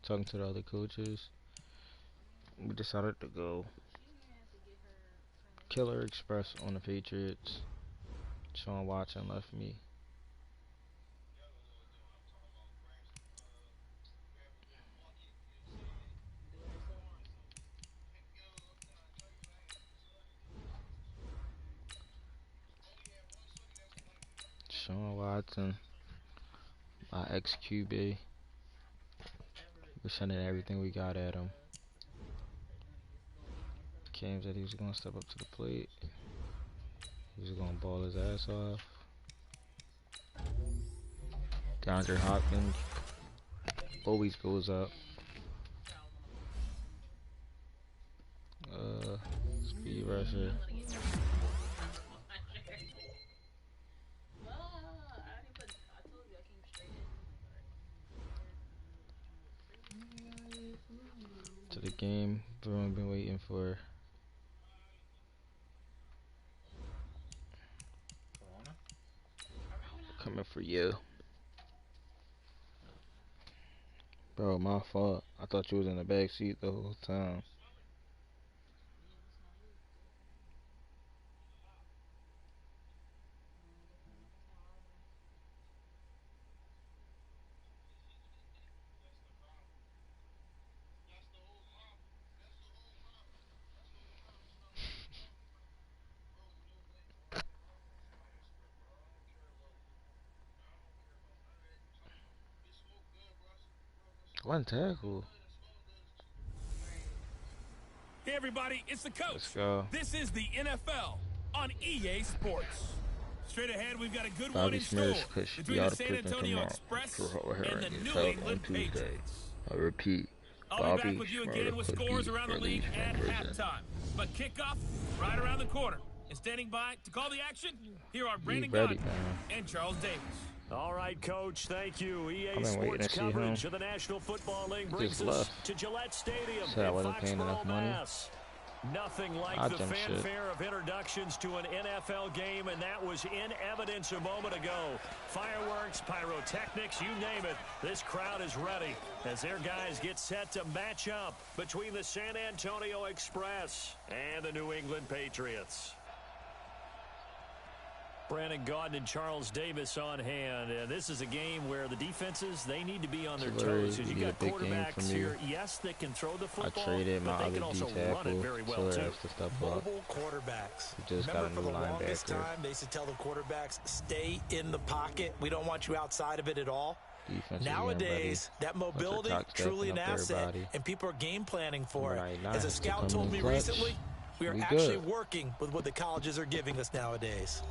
talking to the other coaches, we decided to go Killer Express on the Patriots. Deshaun Watson left me. Deshaun Watson, my ex QB. We're sending everything we got at him. Cam said he was gonna step up to the plate. He was gonna ball his ass off. DeAndre Hopkins always goes up. Speed rusher. To the game everyone been waiting for. Coming for you. Bro, my fault. I thought you was in the back seat the whole time. One tackle. Hey everybody, it's the coach. Let's go. This is the NFL on EA Sports. Straight ahead, we've got a good Bobby one in Smith store could between be the out of San prison Antonio tomorrow Express for and the hearing New held on England Tuesday. Patriots. I repeat, I'll be back with you again with scores around the league released at from prison. halftime. But kickoff right around the corner. And standing by to call the action, here are Brandon ready, Gardner man. and Charles Davis. All right, Coach, thank you. EA I've been waiting Sports to see coverage him. of the National Football League He brings just us left. to Gillette Stadium Said I in wasn't paying Foxborough, enough money. Mass. Nothing like I the jumped ship. fanfare of introductions to an NFL game, and that was in evidence a moment ago. Fireworks, pyrotechnics, you name it. This crowd is ready as their guys get set to match up between the San Antonio Express and the New England Patriots. Brandon Gaudin and Charles Davis on hand. And this is a game where the defenses, they need to be on their toes. Because you got quarterbacks here, yes, that can throw the I football, traded my but they other can also run it D-tackle, very well, so too. it has to step up. Mobile quarterbacks. We just got a Remember, new for the longest linebacker. time, they used to tell the quarterbacks, stay in the pocket. We don't want you outside of it at all. Defense Nowadays, that mobility, truly an asset, and people are game planning for it. Right now, As a has to scout come told in me clutch. recently, we are We actually good. working with what the colleges are giving us nowadays.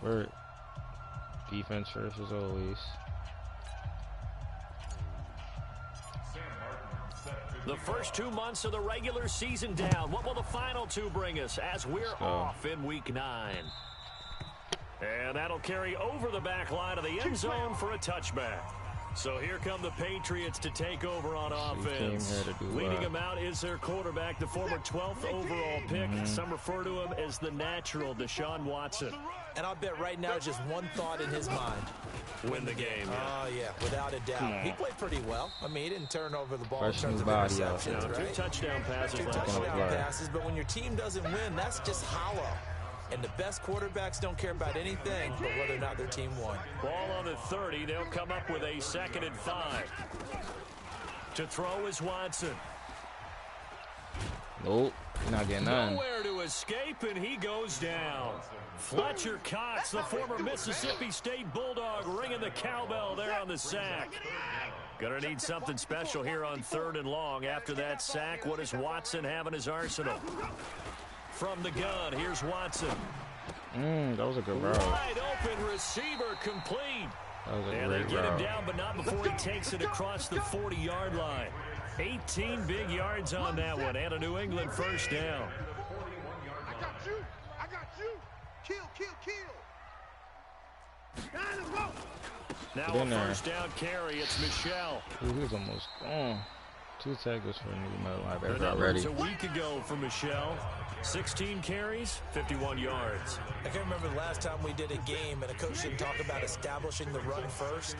Swear. Defense first as always. The first 2 months of the regular season down. What will the final two bring us as we're off in Week 9? And that'll carry over the back line of the end zone for a touchback. So here come the Patriots to take over on offense. Leading them out is their quarterback, the former 12th overall pick. Some refer to him as the natural Deshaun Watson. And I'll bet right now just one thought in his mind. Win the game. Oh, yeah, without a doubt. He played pretty well. I mean, he didn't turn over the ball in Fresh terms new of body out interceptions, there. right? 2 touchdown passes. 2 touchdown passes, but when your team doesn't win, that's just hollow. And the best quarterbacks don't care about anything but whether or not their team won. Ball on the 30. They'll come up with a 2nd and 5. To throw is Watson. Nope, you're not getting none. Nowhere to escape, and he goes down. Fletcher Cox, the former Mississippi State Bulldog, ringing the cowbell there on the sack. Gonna need something special here on 3rd and long. After that sack, what does Watson have in his arsenal? From the gun, here's Watson. That was a good route. Wide open receiver complete. That was a And they great get him route. down, but not before he takes it across the 40-yard line. 18 big yards on that one, and a New England first down. I got you. I got you. Kill, kill, kill. Let's go. Now Get in a there. first down carry. It's Michelle. Ooh, he was almost gone. 2 tackles for Newman The numbers a week ago for Michelle. 16 carries, 51 yards. I can't remember the last time we did a game and a coach didn't talk about establishing the run first.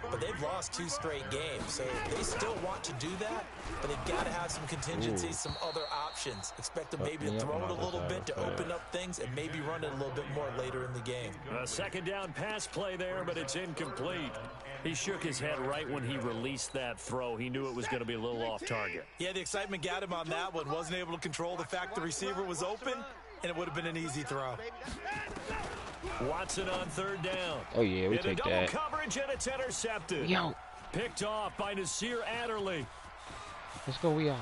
But they've lost 2 straight games, so they still want to do that, but they've got to have some contingencies, some other options. Expect them maybe to throw it a little bit to open up things and maybe run it a little bit more later in the game. A second down pass play there, but it's incomplete. He shook his head right when he released that throw. He knew it was going to be a little off target. Yeah, the excitement got him on that one. Wasn't able to control the fact the receiver was open, and it would have been an easy throw. Watson on third down. Oh, yeah, we take that. Double coverage, and it's intercepted. Yo. Picked off by Nasir Adderley. Let's go, we out.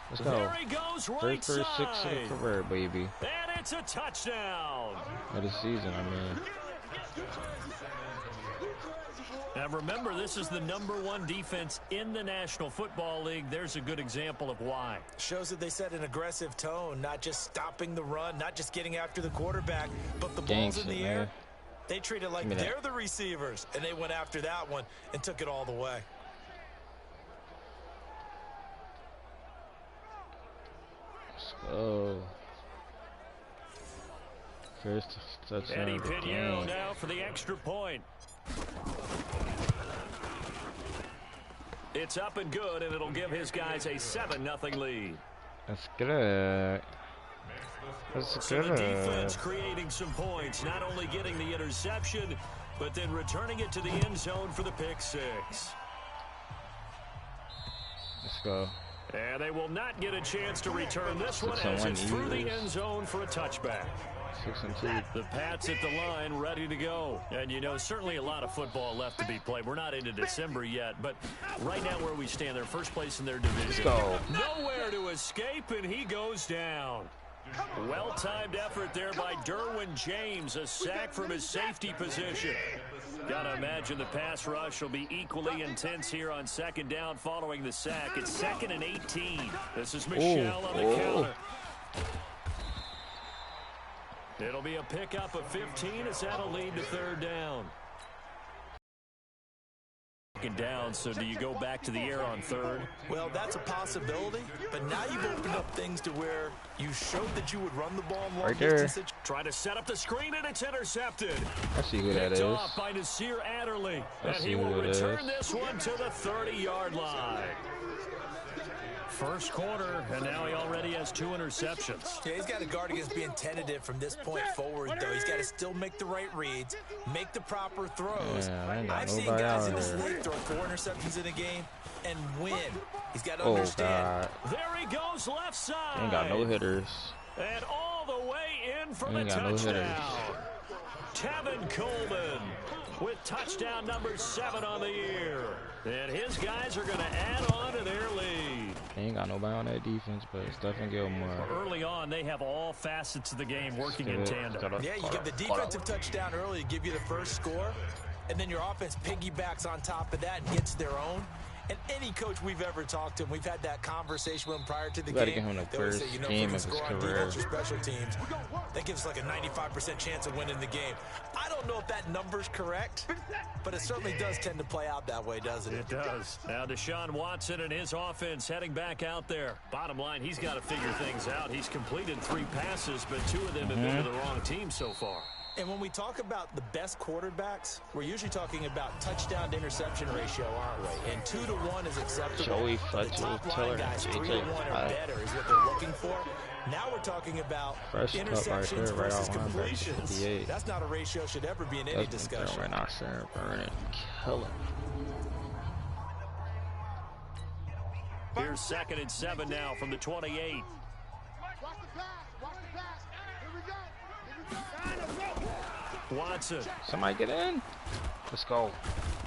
Let's go. There he goes, right first 6 side. of the career, baby. And it's a touchdown. Of the season, I mean. Now remember, this is the #1 defense in the National Football League. There's a good example of why. Shows that they set an aggressive tone, not just stopping the run, not just getting after the quarterback, but the ball's in the air. They treat it like they're the receivers, and they went after that one and took it all the way. Let's go. First touchdown. Eddie Pinheiro now for the extra point. It's up and good, and it'll give his guys a 7-0 lead. That's good. So the defense creating some points, not only getting the interception, but then returning it to the end zone for the pick 6. Let's go. And they will not get a chance to return this one as it's through the end zone for a touchback. 6-2. The Pats at the line, ready to go. And, you know, certainly a lot of football left to be played. We're not into December yet, but right now where we stand, they're first place in their division. Let's go. Nowhere to escape, and he goes down. Well-timed effort there by Derwin James, a sack from his safety position. Gotta imagine the pass rush will be equally intense here on second down following the sack. It's 2nd and 18. This is Michelle on the counter. It'll be a pickup of 15 as that'll lead to third down. Down, so do you go back to the air on third? Well, that's a possibility, but now you've opened up things to where you showed that you would run the ball long distance. Try to set up the screen, and it's intercepted. I see who that is. Picked off by Nasir Adderley, and he will return this one to the 30-yard line. First quarter, and now he already has 2 interceptions. Yeah, he's got to guard against being tentative from this point forward, though. He's got to still make the right reads, make the proper throws. Yeah, I've seen guys in this league throw 4 interceptions in a game and win. He's got to understand. God. There he goes, left side. Ain't got no hitters. And all the way in for the Ain't got touchdown. no hitters. Tevin Coleman with touchdown number 7 on the year. And his guys are going to add on to their lead. They ain't got nobody on that defense, but Stephen Gilmore. Early on, they have all facets of the game working in tandem. Yeah, you get the defensive touchdown early to give you the first score, and then your offense piggybacks on top of that and gets their own. And any coach we've ever talked to, we've had that conversation with him prior to the game. Get him the they always first say, you know, game if we of can his score on career. defense or special teams, that gives us like a 95% chance of winning the game. I don't know if that number's correct, but it certainly does tend to play out that way, doesn't it? It does. Now Deshun Watson and his offense heading back out there. Bottom line, he's got to figure things out. He's completed 3 passes, but 2 of them have been to the wrong team so far. And when we talk about the best quarterbacks, we're usually talking about touchdown to interception ratio, aren't we? And 2 to 1 is acceptable. Joey For the Fletcher, top line Tiller, guys, 3 to 1 or better is what they're looking for. Now we're talking about Fresh cut right interceptions there, right versus off linebacker, completions. 58. That's not a ratio should ever be in any discussion. Right now, Sarah Burning, killer. Here's 2nd and 7 now from the 28. Watch the pass. Watch the pass. Here we go. Here we go. Watson. Somebody get in. Let's go.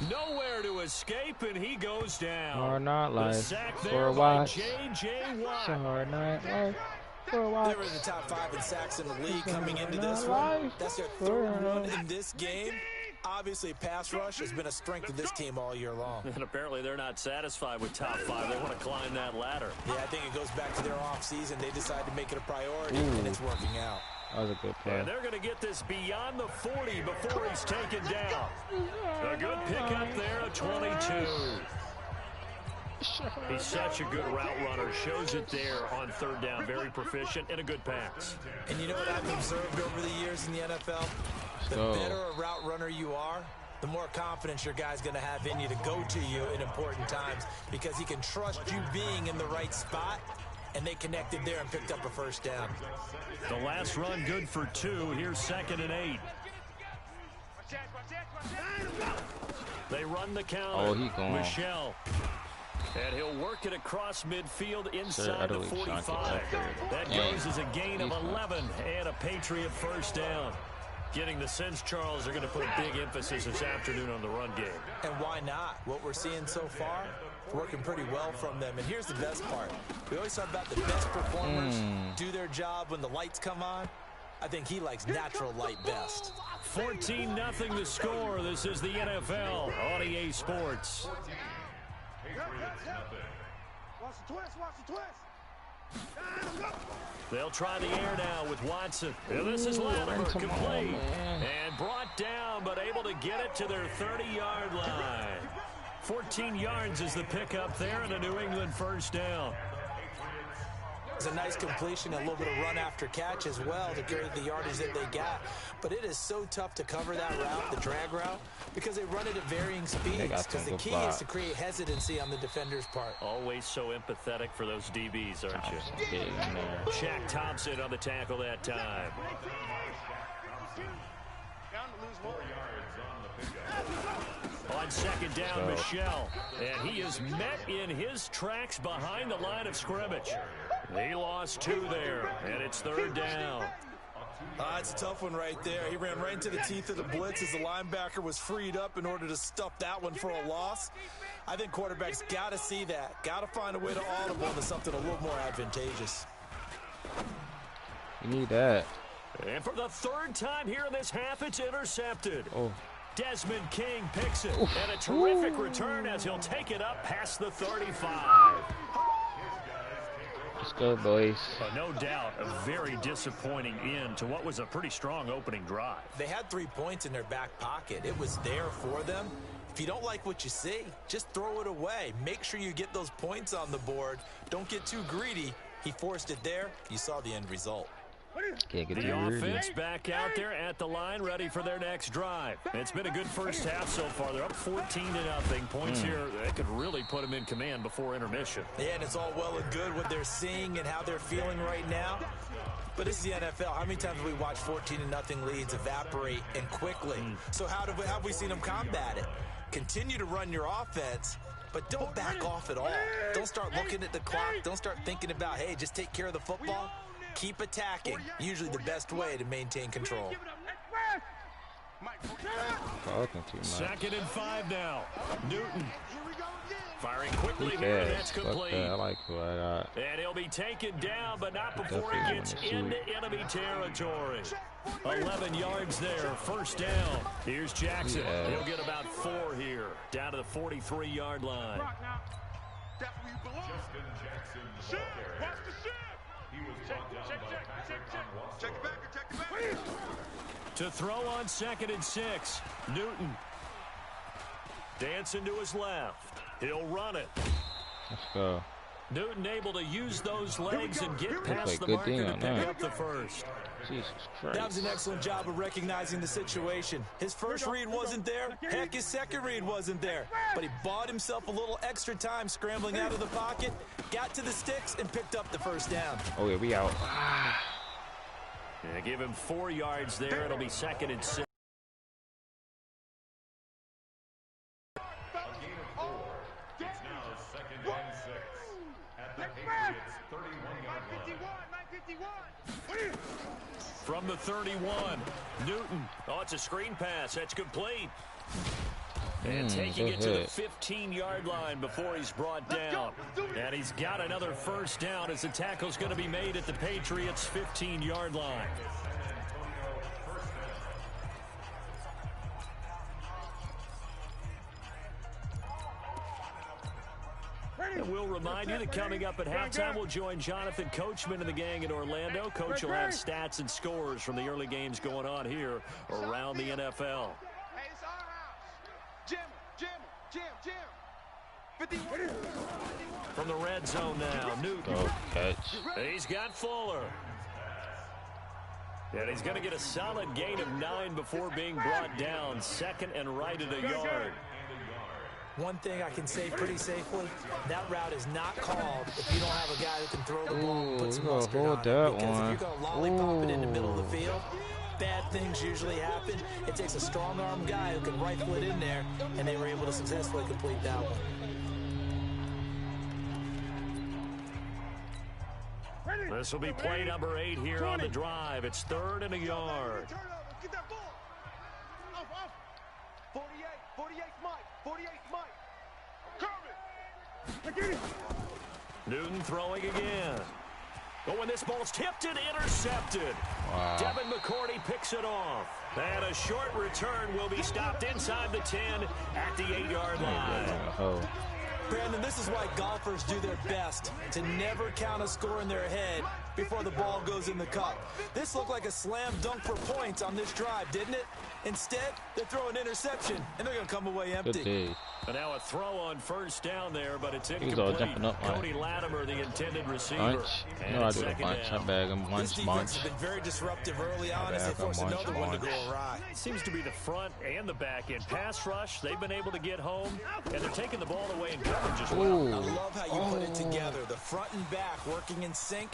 Nowhere to escape, and he goes down. Hard not life The sack for there a by watch. J.J. Watt. Hard not life for a watch. They were in the top 5 in sacks in the league coming into this one. That's their 3rd one in this game. Obviously, pass rush has been a strength of this team all year long. And apparently they're not satisfied with top 5. They want to climb that ladder. Yeah, I think it goes back to their offseason. They decided to make it a priority, and it's working out. That was a good play. And they're going to get this beyond the 40 before he's taken down. A good pickup there at 22. He's such a good route runner. Shows it there on third down. Very proficient and a good pass. And you know what I've observed over the years in the NFL? The better a route runner you are, the more confidence your guy's going to have in you to go to you in important times because he can trust you being in the right spot, and they connected there and picked up a first down. The last run good for 2. Here's 2nd and 8. They run the counter. Oh, he gone. Michelle. And he'll work it across midfield inside the 45. That goes as a gain of 11 and a Patriot first down. Getting the sense, Charles, they're going to put a big emphasis this afternoon on the run game. And why not? What we're seeing so far, working pretty well from them. And here's the best part. We always talk about the best performers do their job when the lights come on. I think he likes natural light best. 14-0 the score. This is the NFL on EA Sports. Watch the twist, watch the twist. They'll try the air now with Watson. And this is Latimer, complete. And brought down, but able to get it to their 30-yard line. 14 yards is the pickup there and a New England first down. It's a nice completion, a little bit of run after catch as well to create the yardage that they got. But it is so tough to cover that route, the drag route, because they run it at varying speeds. Because the key is to create hesitancy on the defender's part. Always so empathetic for those DBs, aren't you? Shaq Thompson on the tackle that time. On second down, Michelle. And he is met in his tracks behind the line of scrimmage. He lost 2 there, and it's third down. It's a tough one right there. He ran right into the teeth of the blitz as the linebacker was freed up in order to stuff that one for a loss. I think quarterbacks got to see that. Got to find a way to audible into something a little more advantageous. You need that. And for the 3rd time here in this half, it's intercepted. Oh. Desmond King picks it. Oof. And a terrific return as he'll take it up past the 35. Let's go, boys. No doubt, a very disappointing end to what was a pretty strong opening drive. They had 3 points in their back pocket. It was there for them. If you don't like what you see, just throw it away. Make sure you get those points on the board. Don't get too greedy. He forced it there. You saw the end result. The offense back out there at the line, ready for their next drive. It's been a good first half so far. They're up 14-0. Points here that could really put them in command before intermission. Yeah, and it's all well and good what they're seeing and how they're feeling right now. But this is the NFL. How many times have we watched 14-0 leads evaporate and quickly? So how have we seen them combat it? Continue to run your offense, but don't back off at all. Don't start looking at the clock. Don't start thinking about, hey, just take care of the football. Keep attacking. Usually the best way to maintain control. Talking too much. 2nd and 5 now. Newton firing quickly here, and that's complete. I like who I got. And he'll be taken down, but not before he gets into enemy territory. 11 yards there, first down. Here's Jackson. He'll get about 4 here, down to the 43-yard line. To throw on 2nd and 6, Newton. Dancing to his left. He'll run it. Let's go. Newton able to use those legs and get past the marker to pick up the first. Jesus Christ. That was an excellent job of recognizing the situation. His first read wasn't there. Heck, his second read wasn't there. But he bought himself a little extra time scrambling out of the pocket, got to the sticks, and picked up the first down. Oh, yeah, we out. Yeah, give him 4 yards there. It'll be 2nd and 6. From the 31, Newton. Oh, it's a screen pass. That's complete. And taking it to the 15-yard line before he's brought down. And he's got another first down as the tackle's going to be made at the Patriots' 15-yard line. And we'll remind you that coming up at halftime, we'll join Jonathan Coachman and the gang in Orlando. Coach will have stats and scores from the early games going on here around the NFL. Hey, it's our house. Jim. From the red zone now, Newton. Go catch. He's got Fuller. And he's going to get a solid gain of 9 before being brought down. Second and right at a yard. One thing I can say pretty safely, that route is not called if you don't have a guy who can throw the ball and put some mustard on it. Because if you're going to lollipop it in the middle of the field, bad things usually happen. It takes a strong-arm guy who can rifle it in there, and they were able to successfully complete that one. This will be play number 8 here on the drive. It's 3rd and a yard. Get that ball. Off. 48 Mike. Curve it. Newton throwing again. But when this ball's tipped and intercepted, Devin McCourty picks it off. And a short return will be stopped inside the 10 at the 8-yard line. Brandon, this is why golfers do their best to never count a score in their head before the ball goes in the cup. This looked like a slam dunk for points on this drive, didn't it? Instead, they throw an interception, and they're going to come away empty. And now a throw on first down there, but it's incomplete. Cody Latimer, the intended receiver. No, I do a bunch. I bag him This defense has been very disruptive early on as they force another one to go awry. Seems to be the front and the back end. Pass rush, they've been able to get home, and they're taking the ball away in coverage as well. I love how you put it together. The front and back working in sync.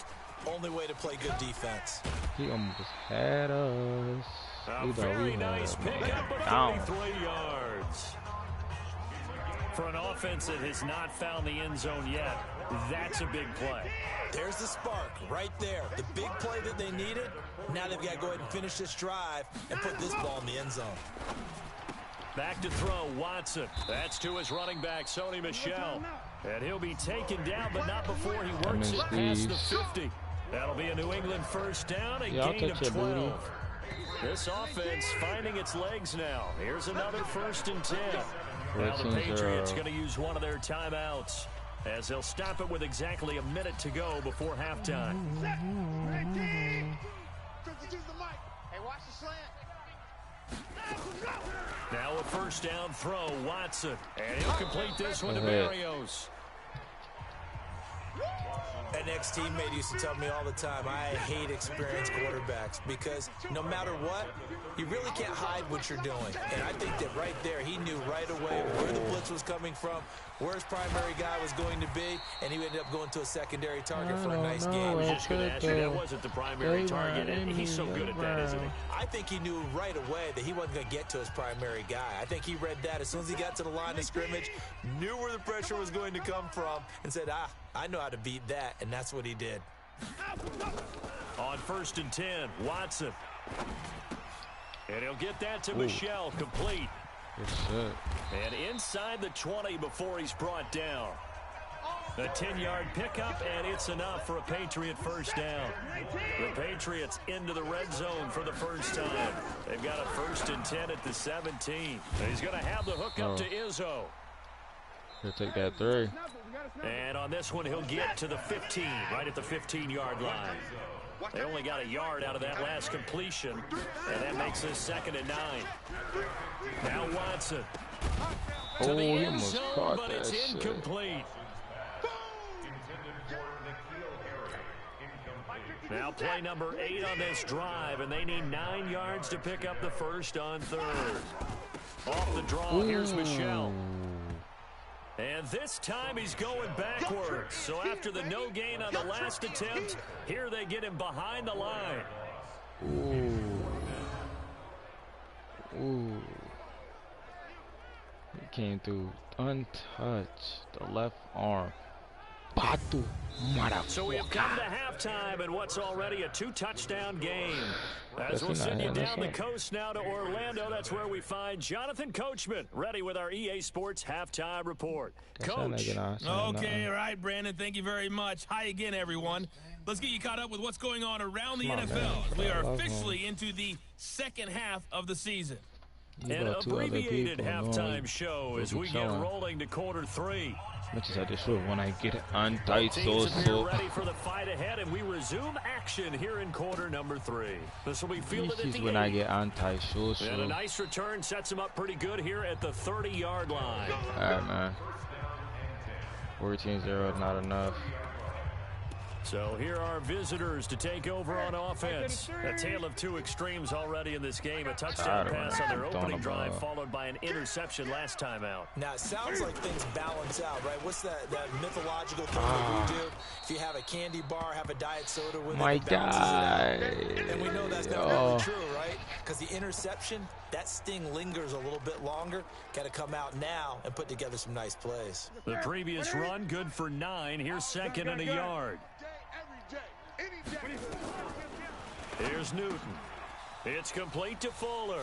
Only way to play good defense. He almost had us. A very nice pickup of 33 yards. For an offense that has not found the end zone yet, that's a big play. There's the spark right there. The big play that they needed. Now they've got to go ahead and finish this drive and put this ball in the end zone. Back to throw, Watson. That's to his running back, Sony Michel. And he'll be taken down, but not before he works it past the 50. That'll be a New England first down, a gain of 12. This offense finding its legs now. Here's another 1st and 10. Now the Patriots going to use one of their timeouts as they'll stop it with exactly a minute to go before halftime. Now a first down throw, Watson. And he'll complete this one to Barrios. An ex-teammate used to tell me all the time, I hate experienced quarterbacks because no matter what, you really can't hide what you're doing. And I think that right there, he knew right away where the blitz was coming from, where his primary guy was going to be, and he ended up going to a secondary target for a nice game. I was just going to ask you, that wasn't the primary target, and he's so good at that, isn't he? I think he knew right away that he wasn't going to get to his primary guy. I think he read that as soon as he got to the line of scrimmage, knew where the pressure was going to come from, and said, I know how to beat that, and that's what he did. On 1st and 10, Watson. And he'll get that to Michel, complete. And inside the 20 before he's brought down. A 10-yard pickup, and it's enough for a Patriot first down. The Patriots into the red zone for the first time. They've got a 1st and 10 at the 17. He's going to have the hook up to Izzo. He'll take that 3. And on this one, he'll get to the 15, right at the 15-yard line. They only got a yard out of that last completion, and that makes this 2nd and 9. Now Watson to the end zone, but it's incomplete. Now play number 8 on this drive, and they need 9 yards to pick up the first on 3rd. Off the draw, here's Michel. And this time he's going backwards. So after the no gain on the last attempt, here they get him behind the line. He came through untouched. The left arm. So we have come to halftime in what's already a 2-touchdown game. As we'll send you down the coast now to Orlando, that's where we find Jonathan Coachman, ready with our EA Sports halftime report. Coach. Okay, all right, Brandon, thank you very much. Hi again, everyone. Let's get you caught up with what's going on around the NFL. We are officially into the second half of the season. An abbreviated halftime show as we get rolling to quarter 3. Much as I just should when I get untight, so ready for the fight ahead, and we resume action here in quarter number 3. This will be fielded at the when 8. I get untight, so. And a nice return sets him up pretty good here at the 30-yard line. All right, man. 14-0 not enough. So here are visitors to take over on offense. A tale of two extremes already in this game. A touchdown pass on their opening drive, followed by an interception last time out. Now, it sounds like things balance out, right? What's that mythological thing that we do? If you have a candy bar, have a diet soda with My it, God. and we know that's not really true, right? Because the interception, that sting lingers a little bit longer. Got to come out now and put together some nice plays. The previous run, good for 9. Here's second and a yard. Here's Newton. It's complete to Fuller.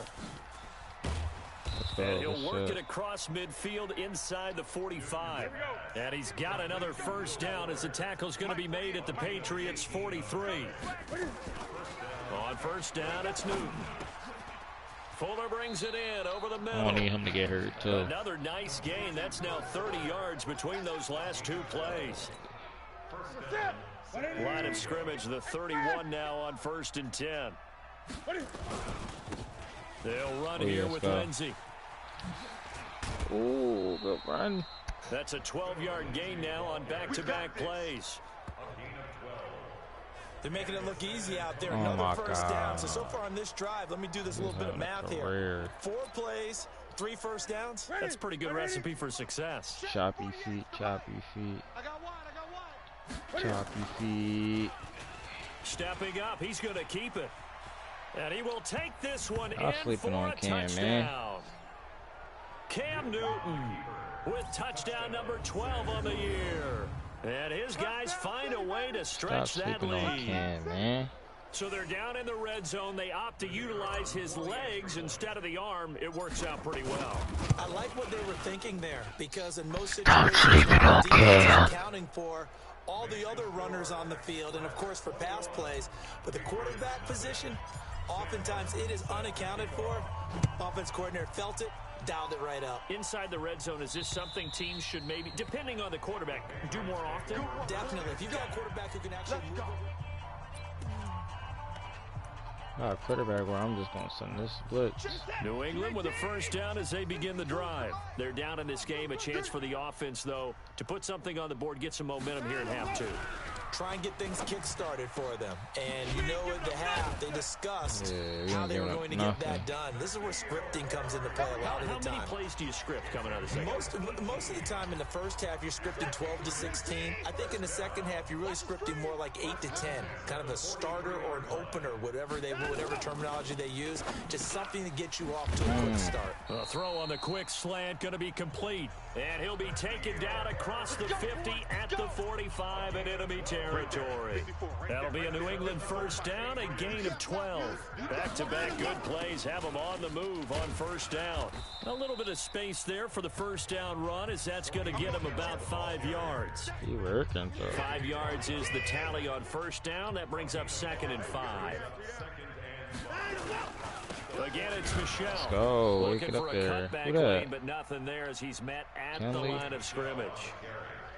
And he'll work it across midfield inside the 45. And he's got another first down as the tackle's going to be made at the Patriots' 43. On first down, it's Newton. Fuller brings it in over the middle. I don't need him to get hurt, too. Another nice gain. That's now 30 yards between those last two plays. Line of scrimmage, the 31 now on 1st and 10. They'll run here with Lindsey. Ooh, good run. That's a 12-yard gain now on back-to-back plays. They're making it look easy out there. Another first down. So far on this drive, let me do this little bit of math here. 4 plays, 3 first downs. That's a pretty good recipe for success. Choppy feet, choppy feet. Choppy feet. Stepping up, he's going to keep it. And he will take this one I'm in sleeping for on a Cam, touchdown. man. Cam Newton with touchdown number 12 on the year. And his guys find a way to stretch that lead. On Cam, man. So they're down in the red zone. They opt to utilize his legs instead of the arm. It works out pretty well. I like what they were thinking there, because in most situations, the defense is accounting for all the other runners on the field, and of course for pass plays. But the quarterback position, oftentimes it is unaccounted for. Offense coordinator felt it, dialed it right up. Inside the red zone, is this something teams should maybe, depending on the quarterback, do more often? Definitely. If you've got a quarterback who can actually move. Not a quarterback where I'm just going to send this blitz. New England with a first down as they begin the drive. They're down in this game. A chance for the offense, though, to put something on the board, get some momentum here in half 2. Try and get things kick-started for them. And you know at the half, they discussed how they were going to get that done. This is where scripting comes into play a lot of the time. How many plays do you script coming out of the second? Most of the time in the first half, you're scripting 12 to 16. I think in the second half, you're really scripting more like 8 to 10. Kind of a starter or an opener, whatever terminology they use. Just something to get you off to a quick start. A throw on the quick slant going to be complete. And he'll be taken down across the 50 at the 45 in enemy territory. That'll be a New England first down, a gain of 12. Back-to-back good plays have them on the move on first down. A little bit of space there for the first down run, as that's going to get him about 5 yards. He working, so 5 yards is the tally on first down. That brings up 2nd and 5. Again, it's Michelle. Let's go. Looking for a cutback lane, but nothing there as he's met at the line of scrimmage.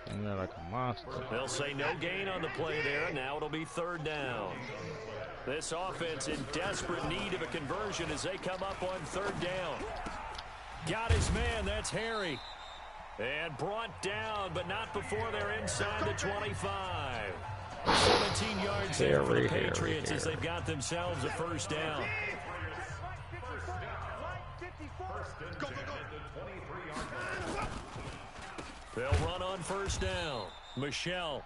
And they're like a monster. They'll say no gain on the play there. Now it'll be 3rd down. This offense in desperate need of a conversion as they come up on 3rd down. Got his man. That's Harry. And brought down, but not before they're inside the 25. 17 yards there for the Patriots as they've got themselves a first down. They'll run on first down. Michelle.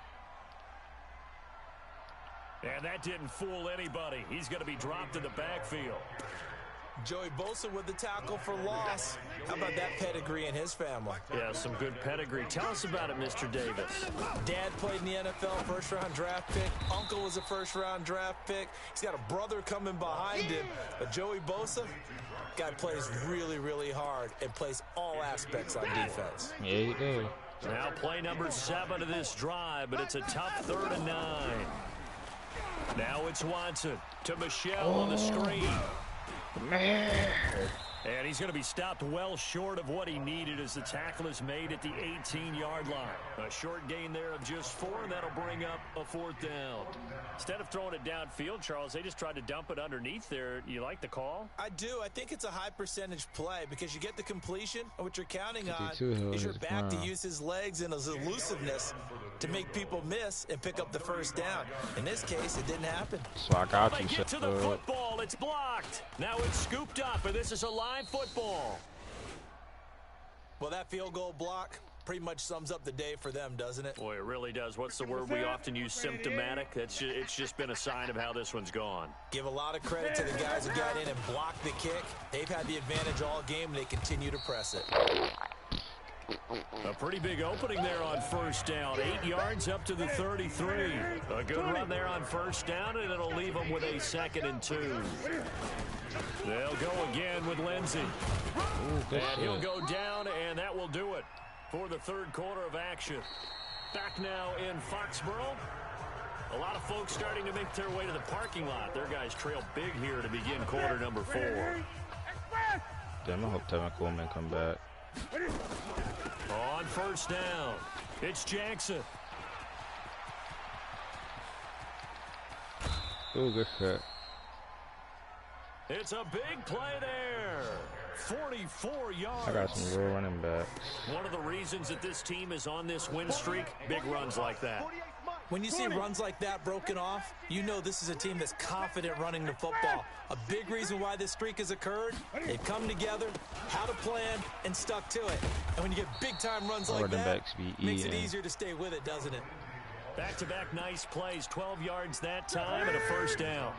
And that didn't fool anybody. He's going to be dropped in the backfield. Joey Bosa with the tackle for loss. How about that pedigree in his family? Yeah, some good pedigree. Tell us about it, Mr. Davis. Dad played in the NFL, first-round draft pick. Uncle was a first-round draft pick. He's got a brother coming behind him. But Joey Bosa, guy plays really, really hard and plays all aspects on defense. Yeah, you do. Now play number 7 of this drive, but it's a tough 3rd and 9. Now it's Watson to Michelle on the screen. Man. And he's going to be stopped well short of what he needed as the tackle is made at the 18-yard line. A short gain there of just 4, and that'll bring up a 4th down. Instead of throwing it downfield, Charles, they just tried to dump it underneath there. You like the call? I do. I think it's a high percentage play because you get the completion, and what you're counting on is your back to use his legs and his elusiveness to make people miss and pick up the first down. In this case, it didn't happen. So I got you. They get to the football. It's blocked. Now it's scooped up, and this is a live football. Well, that field goal block pretty much sums up the day for them, doesn't it? Boy, it really does. What's the word we often use? Symptomatic. It's just been a sign of how this one's gone. Give a lot of credit to the guys who got in and blocked the kick. They've had the advantage all game, and they continue to press it. A pretty big opening there on first down. 8 yards up to the 33. A good run there on first down, and it'll leave them with a 2nd and 2. They'll go again with Lindsey. And he'll go down, and that will do it for the 3rd quarter of action. Back now in Foxborough. A lot of folks starting to make their way to the parking lot. Their guys trail big here to begin quarter number 4. Damn, I hope Tevin Coleman come back. On first down, it's Jackson. Ooh, good shot. It's a big play there. 44 yards. I got some real running backs. One of the reasons that this team is on this win streak, big runs like that. When you see runs like that broken off, you know this is a team that's confident running the football. A big reason why this streak has occurred, they've come together, had a plan, and stuck to it. And when you get big-time runs like that, it makes it easier to stay with it, doesn't it? Back-to-back nice plays, 12 yards that time and a first down.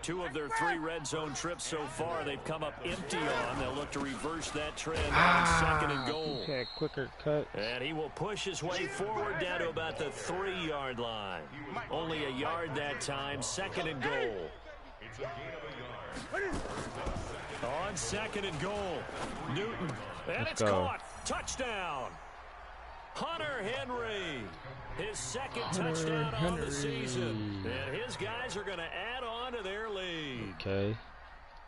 2 of their 3 red zone trips so far, they've come up empty on. They'll look to reverse that trend on 2nd and goal. Okay, quicker cut. And he will push his way forward down to about the 3-yard line. Only a yard that time, 2nd and goal. On 2nd and goal, Newton. And it's caught. Touchdown. Hunter Henry. His 2nd touchdown on the season. And his guys are going to add on to their lead. Okay.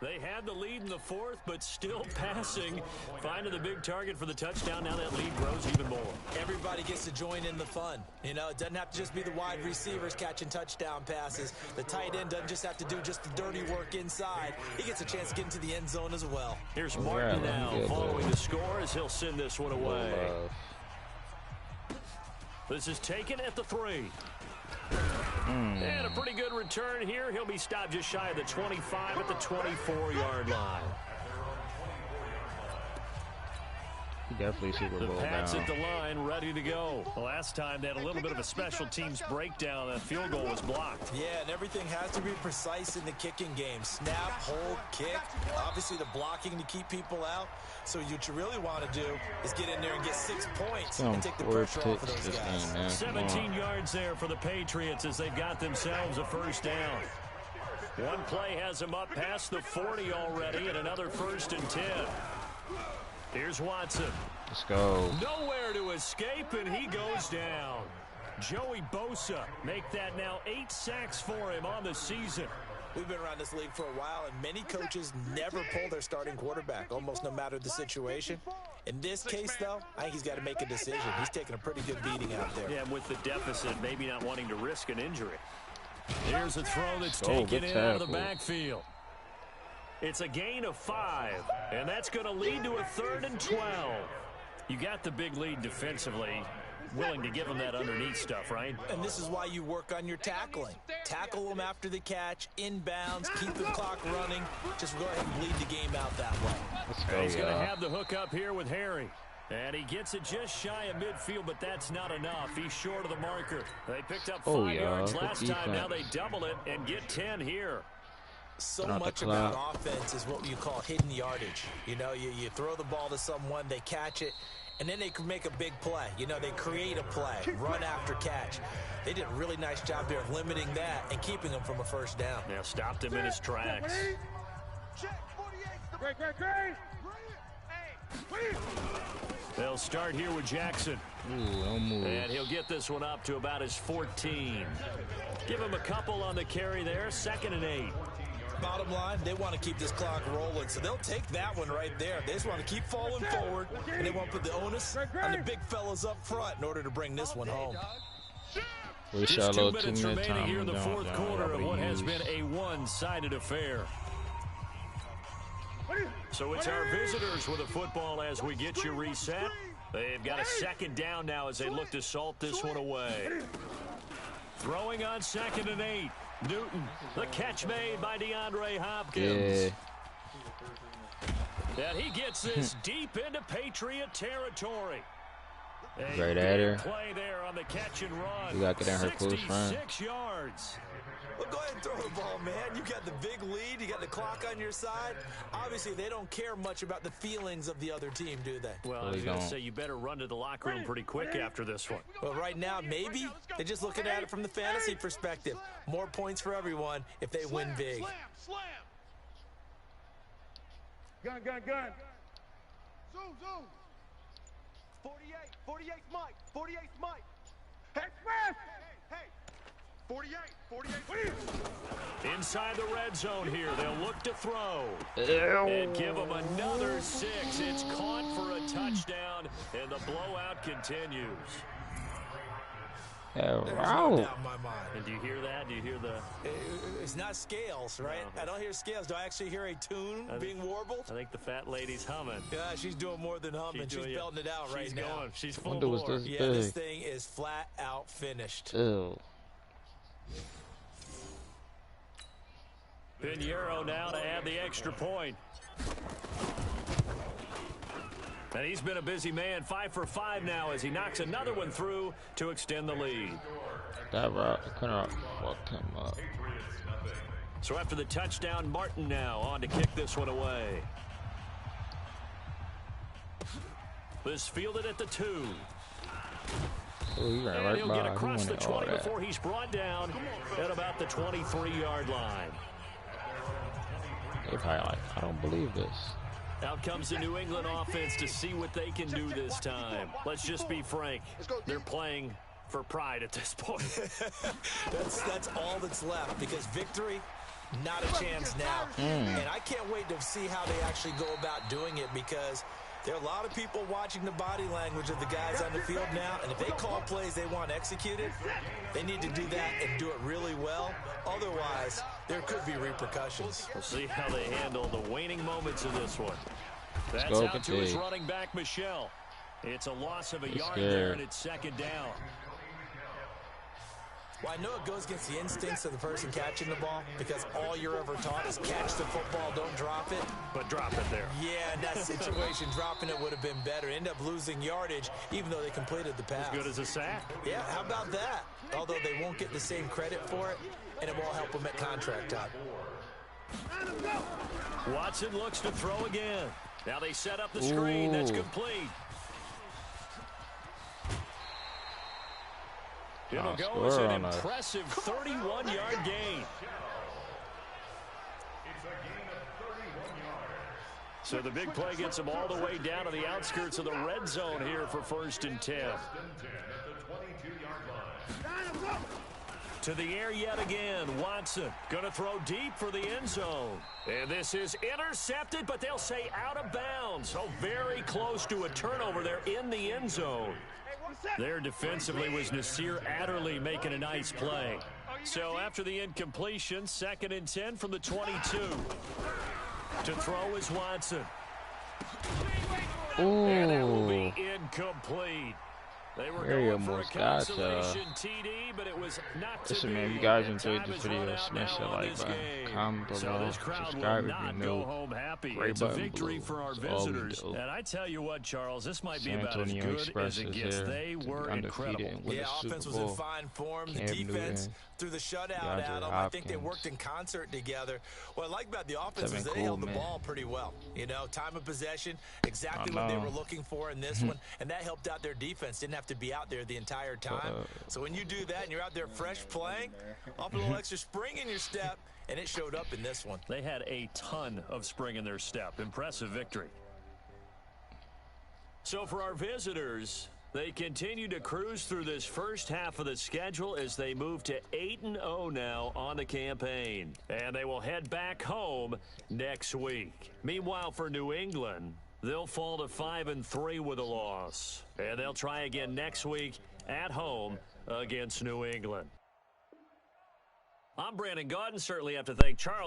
They had the lead in the 4th, but still passing. Finding the big target for the touchdown. Now that lead grows even more. Everybody gets to join in the fun. You know, it doesn't have to just be the wide receivers catching touchdown passes. The tight end doesn't just have to do just the dirty work inside. He gets a chance to get into the end zone as well. Here's Martin now following the score as he'll send this one away. This is taken at the 3. And a pretty good return here. He'll be stopped just shy of the 25 at the 24-yard line. Definitely Super Bowl The Pats down. at the line, ready to go. The last time they had a little bit of a special teams breakdown. That field goal was blocked. Yeah, and everything has to be precise in the kicking game. Snap, hold, kick. Obviously, the blocking to keep people out. So what you really want to do is get in there and get 6 points and take the pressure off of those guys. 17 yards there for the Patriots as they've got themselves a first down. One play has them up past the 40 already, and another 1st and 10. Here's Watson. Let's go. Nowhere to escape, and he goes down. Joey Bosa make that now 8 sacks for him on the season. We've been around this league for a while, and many coaches never pull their starting quarterback, almost no matter the situation. In this case, though, I think he's got to make a decision. He's taking a pretty good beating out there. Yeah, with the deficit, maybe not wanting to risk an injury. Here's a throw that's taken in out of the backfield. It's a gain of 5, and that's going to lead to a 3rd and 12. You got the big lead defensively. Willing to give them that underneath stuff, right? And this is why you work on your tackling. Tackle them after the catch, inbounds, keep the clock running. Just go ahead and bleed the game out that way. Let's go, he's going to have the hook up here with Harry. And he gets it just shy of midfield, but that's not enough. He's short of the marker. They picked up 5 yards last time. Now they double it and get 10 here. So much about offense is what you call hidden yardage. You know, you throw the ball to someone, they catch it, and then they can make a big play. You know, they create a play, run after catch. They did a really nice job there of limiting that and keeping him from a first down. Yeah, stopped him in his tracks. They'll start here with Jackson. And he'll get this one up to about his 14. Give him a couple on the carry there, 2nd and 8. bottom line, they want to keep this clock rolling, so they'll take that one right there. They just want to keep falling forward, and they want to put the onus on the big fellas up front in order to bring this one home. We Just shot a 2 little minutes 2 minute remaining time here in the down, fourth quarter of what has been a one-sided affair. So it's our visitors with the football as we get you reset. They've got a second down now as they look to salt this one away. Throwing on 2nd and 8. Newton, the catch made by DeAndre Hopkins. Yeah. And he gets this deep into Patriot territory. Right at her. Play there on the catch and run. We got to get in her close front. 66 yards. Well, go ahead and throw the ball, man. You got the big lead. You got the clock on your side. Obviously, they don't care much about the feelings of the other team, do they? Well, I was going to say you better run to the locker room pretty quick after this one. Well, right now, maybe. They're just looking at it from the fantasy perspective. More points for everyone if they win big. Slam. Gun. Zoom. 48's Mike. 48's Mike. Express. Hey. 48. Inside the red zone here, they'll look to throw. And give them another 6. It's caught for a touchdown, and the blowout continues. No doubt in my mind. And do you hear that? Do you hear the... It's not scales, right? No. I don't hear scales. Do I actually hear a tune being warbled? I think the fat lady's humming. Yeah, she's doing more than humming. She's belting it out right now. She's full Wonder was bore. this Yeah, big. this thing is flat out finished. Ew. Pinheiro now to add the extra point. And he's been a busy man, 5 for 5 now as he knocks another one through to extend the lead. That route couldn't have fucked him up. So after the touchdown, Martin now on to kick this one away. This fielded at the 2. Oh, he ran And right he'll by. get across He the wanted all 20 that. before he's brought down at about the 23-yard line. They probably like, I don't believe this. Out comes the New England offense to see what they can do this time. Let's just be frank. They're playing for pride at this point. That's all that's left because victory, not a chance now. And I can't wait to see how they actually go about doing it because there are a lot of people watching the body language of the guys on the field now, and if they call plays they want executed, they need to do that and do it really well. Otherwise, there could be repercussions. We'll see how they handle the waning moments of this one. That's go, out to his Petit. running back, Michelle. It's a loss of a He's yard scared. there, and it's 2nd down. Well, I know it goes against the instincts of the person catching the ball because all you're ever taught is catch the football, don't drop it. But drop it there. Yeah, in that situation, dropping it would have been better. End up losing yardage, even though they completed the pass. As good as a sack. Yeah, how about that? Although they won't get the same credit for it, and it won't help them at contract time. Watson looks to throw again. Now they set up the screen. That's Ooh. complete. It'll go Score as an on us. impressive 31-yard gain. So the big play gets them all the way down to the outskirts of the red zone here for 1st and 10. To the air yet again. Watson going to throw deep for the end zone. And this is intercepted, but they'll say out of bounds. So very close to a turnover there in the end zone. There defensively was Nasir Adderley making a nice play. So after the incompletion, 2nd and 10 from the 22. To throw is Watson. And that will be incomplete. They were There you going for a almost got, consolation TD, but it was not to Listen, man, if be. you guys And enjoyed time this is run video, out smash now that on like this button, game. comment So below, this crowd subscribe will if you not new. go home happy. Gray It's a button victory blue. for our That's all we visitors. do. And I tell you what, Charles, this might be San about Antonio as good Express as it is gets. here They to be were undefeated incredible. and win Yeah, the offense Super was in Bowl. fine form. The Cam defense Newton, through the shutout DeAndre at them. I think they Hopkins. worked in concert together. What I like about the offense is Tevin they held the Coleman. ball pretty well. You know, time of possession, exactly what they were looking for in this one, and that helped out their defense. Didn't have to be out there the entire time. So when you do that and you're out there fresh playing, off a little extra spring in your step, and it showed up in this one. They had a ton of spring in their step. Impressive victory. So for our visitors, They continue to cruise through this first half of the schedule as they move to 8-0 now on the campaign. And they will head back home next week. Meanwhile, for New England, they'll fall to 5-3 with a loss. And they'll try again next week at home against New England. I'm Brandon Gaudin. Certainly have to thank Charles